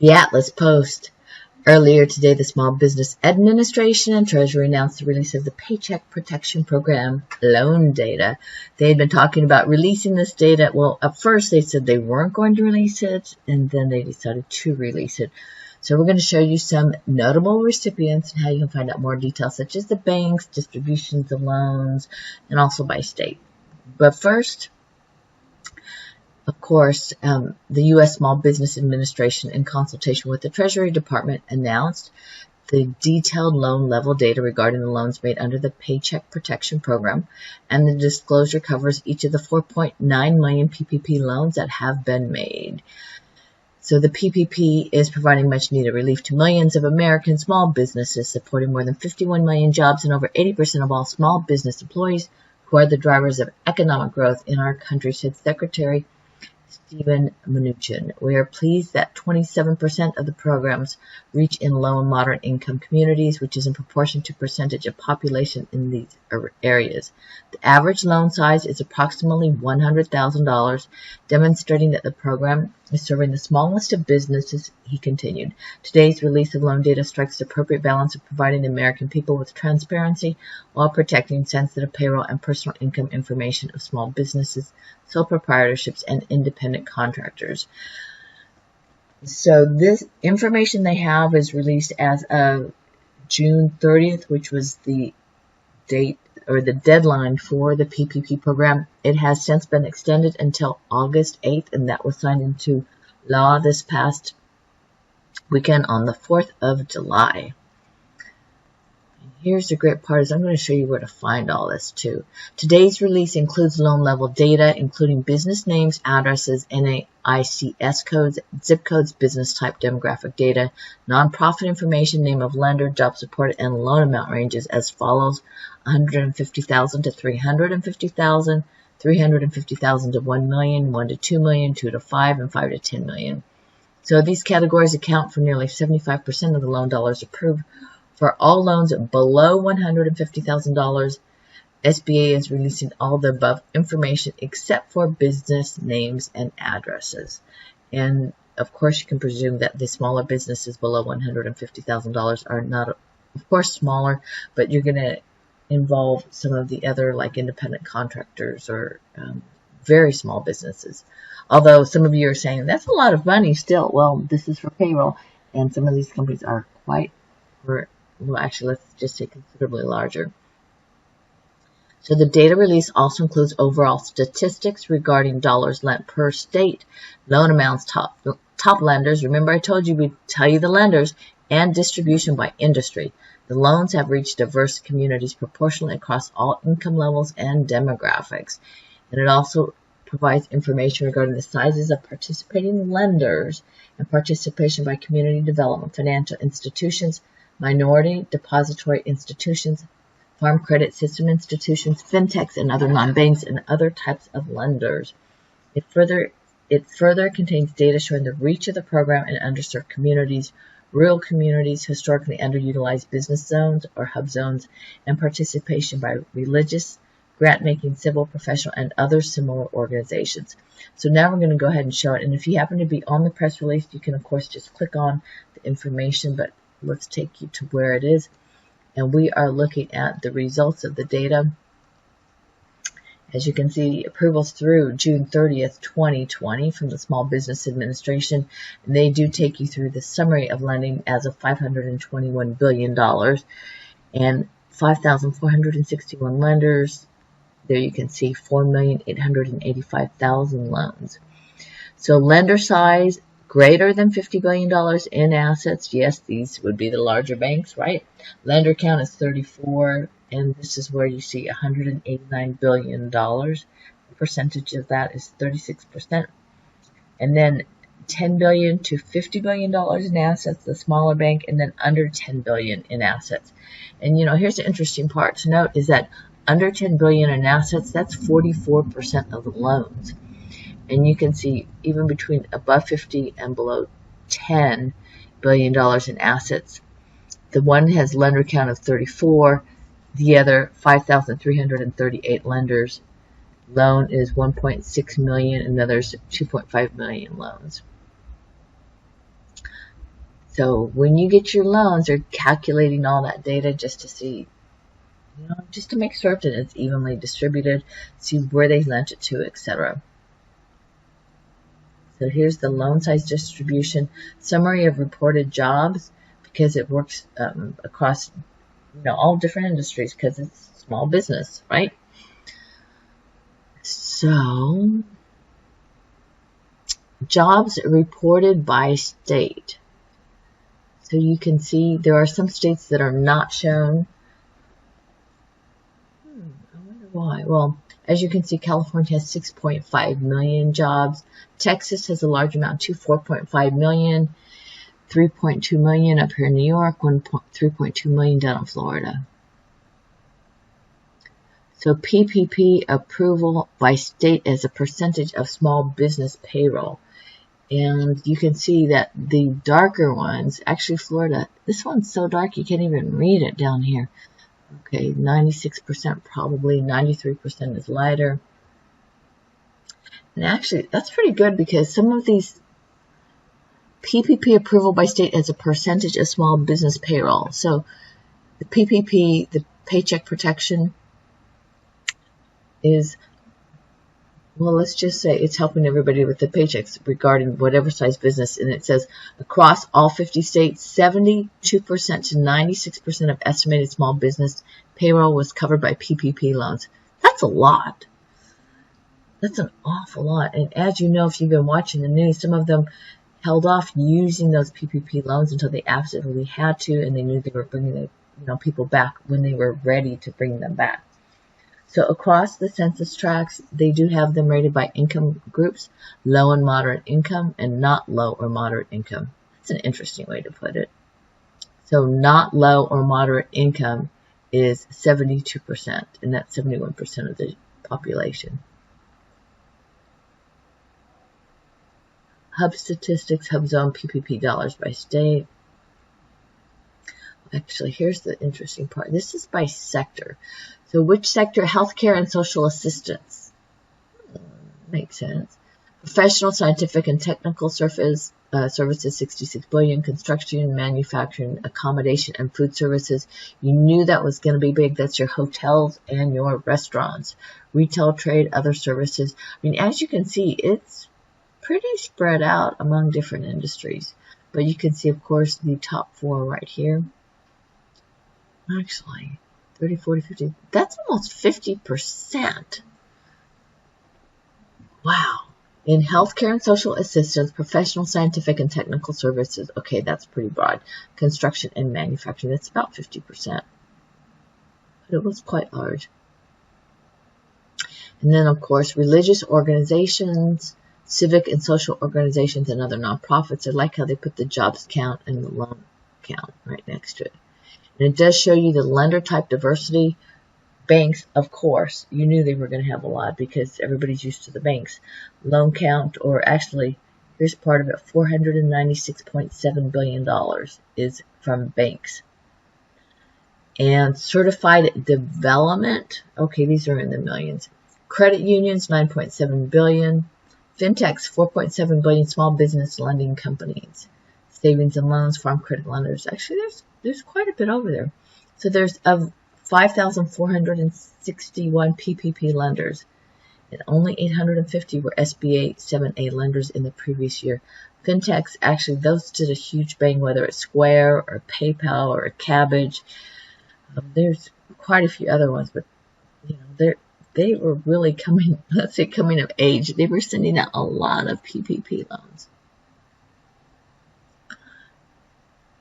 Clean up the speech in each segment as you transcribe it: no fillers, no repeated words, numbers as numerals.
The Atlas Post. Earlier today, the Small Business Administration and Treasury announced the release of the Paycheck Protection Program loan data. They had been talking about releasing this data. Well, at first they said they weren't going to release it, and then they decided to release it. So we're going to show you some notable recipients and how you can find out more details, such as the banks, distributions of loans, and also by state. But first, of course, the U.S. Small Business Administration, in consultation with the Treasury Department, announced the detailed loan level data regarding the loans made under the Paycheck Protection Program, and the disclosure covers each of the 4.9 million PPP loans that have been made. So the PPP is providing much-needed relief to millions of American small businesses, supporting more than 51 million jobs and over 80% of all small business employees, who are the drivers of economic growth in our country, said Secretary Stephen Mnuchin. We are pleased that 27% of the programs reach in low and moderate income communities, which is in proportion to percentage of population in these areas. The average loan size is approximately $100,000, demonstrating that the program is serving the smallest of businesses, he continued. Today's release of loan data strikes the appropriate balance of providing the American people with transparency while protecting sensitive payroll and personal income information of small businesses, sole proprietorships, and independent contractors. So this information they have is released as of June 30th, which was the date or the deadline for the PPP program. It has since been extended until August 8th, and that was signed into law this past weekend on the 4th of July. Here's the great part is I'm going to show you where to find all this too. Today's release includes loan level data, including business names, addresses, NAICS codes, zip codes, business type, demographic data, nonprofit information, name of lender, job support, and loan amount ranges as follows: $150,000 to $350,000, $350,000 to $1 million, $1 to $2 million, $2 to $5, and $5 to $10 million. So these categories account for nearly 75% of the loan dollars approved. For all loans below $150,000, SBA is releasing all the above information except for business names and addresses. And of course, you can presume that the smaller businesses below $150,000 are not, of course, smaller, but you're going to involve some of the other, like independent contractors or very small businesses. Although some of you are saying that's a lot of money still. Well, this is for payroll, and some of these companies are quite, well, actually, let's just say considerably larger. So the data release also includes overall statistics regarding dollars lent per state, loan amounts, top lenders. Remember, I told you we'd tell you the lenders, and distribution by industry. The loans have reached diverse communities proportionally across all income levels and demographics. And it also provides information regarding the sizes of participating lenders and participation by community development, financial institutions, minority depository institutions, farm credit system institutions, fintechs, and other non-banks, and other types of lenders. It further contains data showing the reach of the program in underserved communities, rural communities, historically underutilized business zones or hub zones, and participation by religious, grant-making, civil, professional, and other similar organizations. So now we're going to go ahead and show it. And if you happen to be on the press release, you can, of course, just click on the information, but let's take you to where it is. And we are looking at the results of the data. As you can see, approvals through June 30th, 2020 from the Small Business Administration. And they do take you through the summary of lending as of $521 billion and 5,461 lenders. There you can see 4,885,000 loans. So lender size, greater than $50 billion in assets. Yes, these would be the larger banks, right? Lender count is 34, and this is where you see $189 billion. The percentage of that is 36%. And then $10 billion to $50 billion in assets, the smaller bank, and then under $10 billion in assets. And, you know, here's the interesting part to note is that under $10 billion in assets, that's 44% of the loans. And you can see even between above 50 and below $10 billion in assets, the one has lender count of 34, the other 5,338 lenders. Loan is 1.6 million, and others 2.5 million loans. So when you get your loans, they're calculating all that data just to see, just to make certain it's evenly distributed, see where they lent it to, etc. So here's the loan size distribution, summary of reported jobs, because it works across all different industries because it's small business, right? So jobs reported by state. So you can see there are some states that are not shown. I wonder why. Well, as you can see, California has 6.5 million jobs. Texas has a large amount too, 4.5 million. 3.2 million up here in New York, 3.2 million down in Florida. So PPP approval by state as a percentage of small business payroll. And you can see that the darker ones, actually Florida, this one's so dark you can't even read it down here. Okay, 96% probably, 93% is lighter. And actually, that's pretty good because some of these PPP approval by state as a percentage of small business payroll. So the PPP, the Paycheck Protection, is, well, let's just say it's helping everybody with the paychecks regarding whatever size business. And it says across all 50 states, 72% to 96% of estimated small business payroll was covered by PPP loans. That's a lot. That's an awful lot. And as you know, if you've been watching the news, some of them held off using those PPP loans until they absolutely had to, and they knew they were bringing the people back when they were ready to bring them back. So across the census tracts, they do have them rated by income groups, low and moderate income, and not low or moderate income. That's an interesting way to put it. So not low or moderate income is 72%, and that's 71% of the population. Hub statistics, Hub zone, PPP dollars by state. Actually, here's the interesting part. This is by sector. So which sector? Healthcare and social assistance. Makes sense. Professional, scientific, and technical services, 66 billion. Construction, manufacturing, accommodation, and food services. You knew that was going to be big. That's your hotels and your restaurants. Retail, trade, other services. I mean, as you can see, it's pretty spread out among different industries. But you can see, of course, the top four right here. Actually, 30, 40, 50. That's almost 50%. Wow. In healthcare and social assistance, professional, scientific, and technical services. Okay, that's pretty broad. Construction and manufacturing, that's about 50%. But it was quite large. And then, of course, religious organizations, civic and social organizations, and other nonprofits. I like how they put the jobs count and the loan count right next to it. And it does show you the lender type diversity. Banks, of course, you knew they were going to have a lot because everybody's used to the banks. Loan count, or actually, here's part of it, $496.7 billion is from banks. And certified development, okay, these are in the millions. Credit unions, $9.7 billion. Fintechs, $4.7 billion. Small business lending companies. Savings and loans, farm credit lenders. Actually, there's quite a bit over there. So there's 5,461 PPP lenders, and only 850 were SBA 7A lenders in the previous year. Fintechs, actually, those did a huge bang, whether it's Square or PayPal or Cabbage. There's quite a few other ones, but they were really coming of age. They were sending out a lot of PPP loans.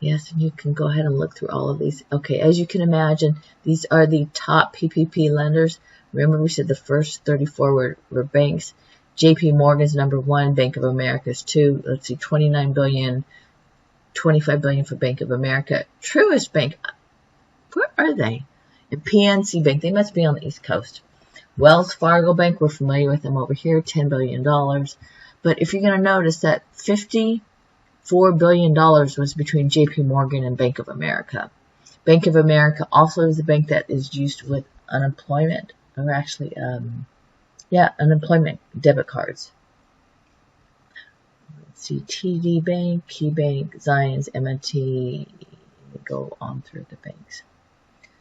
Yes, and you can go ahead and look through all of these. Okay, as you can imagine, these are the top PPP lenders. Remember we said the first 34 were banks. JP Morgan's number 1, Bank of America's 2. Let's see, 29 billion, 25 billion for Bank of America. Truist Bank, where are they? And PNC Bank, they must be on the East Coast. Wells Fargo Bank, we're familiar with them over here, $10 billion. But if you're going to notice that $54 billion was between JP Morgan and Bank of America. Bank of America also is a bank that is used with unemployment, or actually, unemployment debit cards. Let's see, TD Bank, KeyBank, Zions, M&T. Go on through the banks.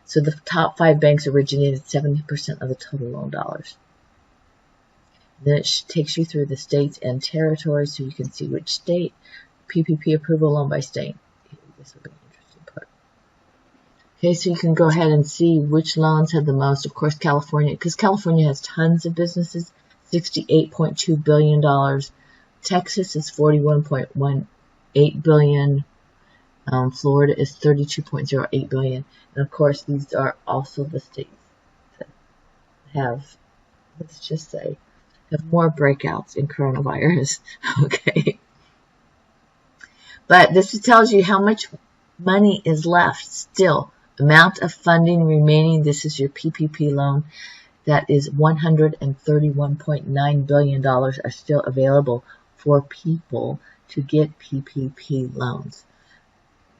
So the top 5 banks originated 70% of the total loan dollars. Then it takes you through the states and territories so you can see which state, PPP approval loan by state. This will be an interesting part. Okay, so you can go ahead and see which loans have the most. Of course, California, because California has tons of businesses, $68.2 billion. Texas is $41.18 billion. Florida is $32.08 billion. And of course, these are also the states that have, let's just say, have more breakouts in coronavirus. Okay. But this tells you how much money is left still. Amount of funding remaining. This is your PPP loan. That is $131.9 billion are still available for people to get PPP loans.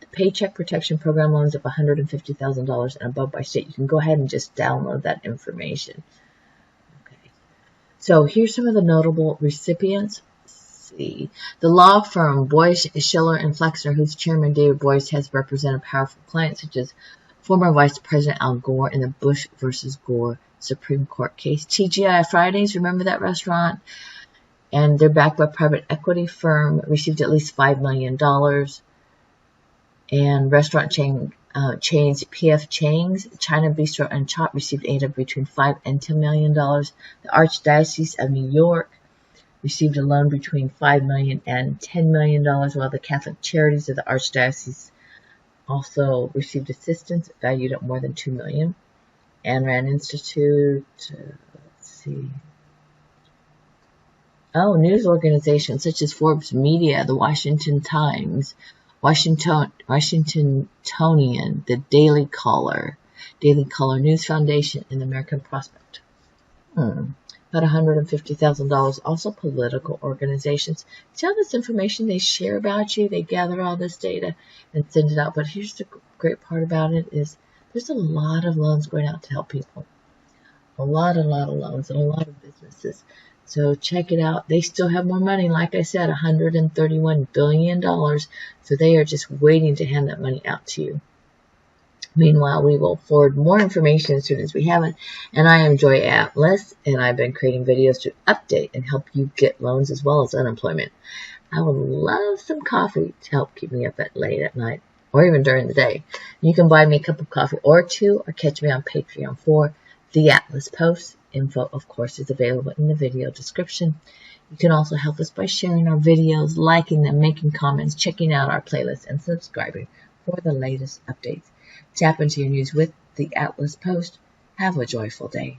The Paycheck Protection Program loans of $150,000 and above by state. You can go ahead and just download that information. Okay. So here's some of the notable recipients. See, the law firm Boyce, Schiller, and Flexner, whose chairman David Boyce has represented powerful clients such as former Vice President Al Gore in the Bush versus Gore Supreme Court case. TGI Fridays, remember that restaurant? And they're backed by a private equity firm, received at least $5 million. And restaurant chains P.F. Chang's, China Bistro, and Chop received aid of between $5 and $10 million. The Archdiocese of New York received a loan between $5 million and $10 million, while the Catholic Charities of the Archdiocese also received assistance valued at more than $2 million. Ayn Rand Institute, let's see. Oh, news organizations such as Forbes Media, the Washington Times, Washingtonian, the Daily Caller News Foundation, and the American Prospect. About $150,000. Also political organizations. See all this information they share about you? They gather all this data and send it out. But here's the great part about it is there's a lot of loans going out to help people. A lot of loans and a lot of businesses. So check it out. They still have more money. Like I said, $131 billion. So they are just waiting to hand that money out to you. Meanwhile, we will forward more information as soon as we have it. And I am Joy Atlas, and I've been creating videos to update and help you get loans as well as unemployment. I would love some coffee to help keep me up late at night or even during the day. You can buy me a cup of coffee or two or catch me on Patreon for The Atlas Post. Info, of course, is available in the video description. You can also help us by sharing our videos, liking them, making comments, checking out our playlist, and subscribing for the latest updates. Tap into your news with The Atlas Post. Have a joyful day.